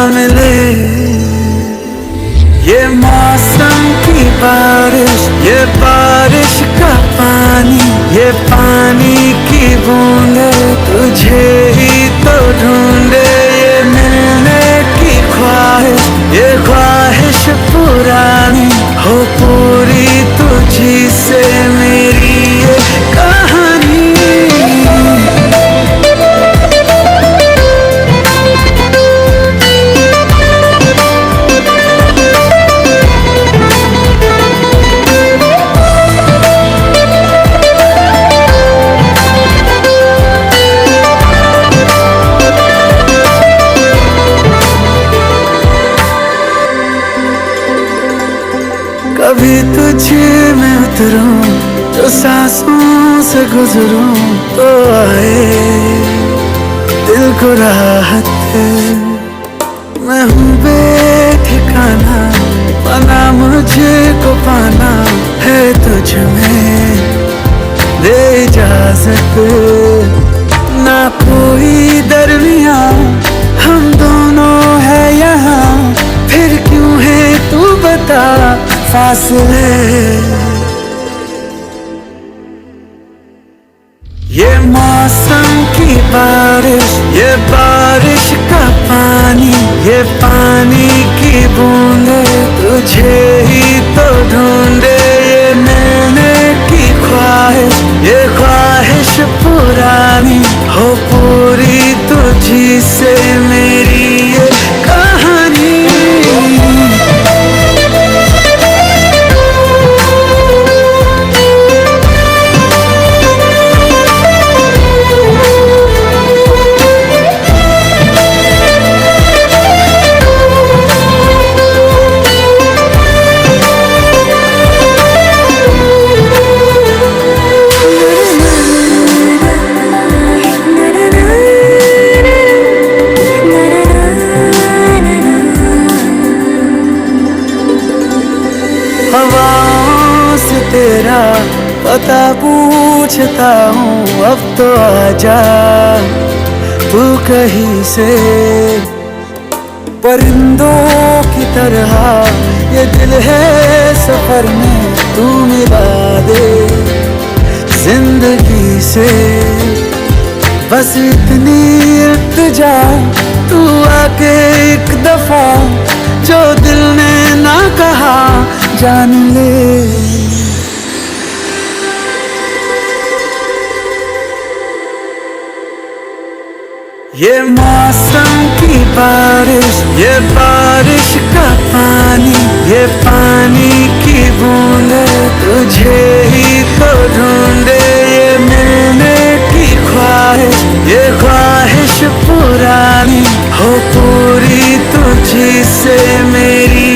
मिले। ये मौसम की बारिश, ये बारिश का पानी, ये पानी की बूंदे तुझे ही तो ढूंढे। ये मिलने की ख्वाहिश, ये ख्वाहिश पुरानी हो पूरी तुझी से मेरी ये कहानी। कभी तुझे मैं उतरूं, जो सांसों से गुजरूं तो आए दिल को राहत है। मैं हूँ बेठिकाना, बना मुझे को पाना है तुझ में दे इजाजत। ना कोई दरमिया हम दोनों है यहाँ, फिर क्यों है तू बता फासले। ये मौसम की बारिश, ये बारिश का पानी, ये पानी की बूंदे तुझे ही तो ढूंढे। ये मिलने की ख्वाहिश, ये ख्वाहिश पुरानी हो पूरी तुझी से मेरी ये कहानी। हवाओं से तेरा पता पूछता हूँ, अब तो आजा तू कहीं से। परिंदों की तरह ये दिल है सफर में, तू मिला दे जिंदगी से। बस इतनी इल्तिजा तू आके एक दफा जो दिल ने ना कहा जान ले। ये मौसम की बारिश, ये बारिश का पानी, ये पानी की बूंदे तुझे ही तो ढूंढे। ये मिलने की ख्वाहिश, ये ख्वाहिश पुरानी हो पूरी तुझी से मेरी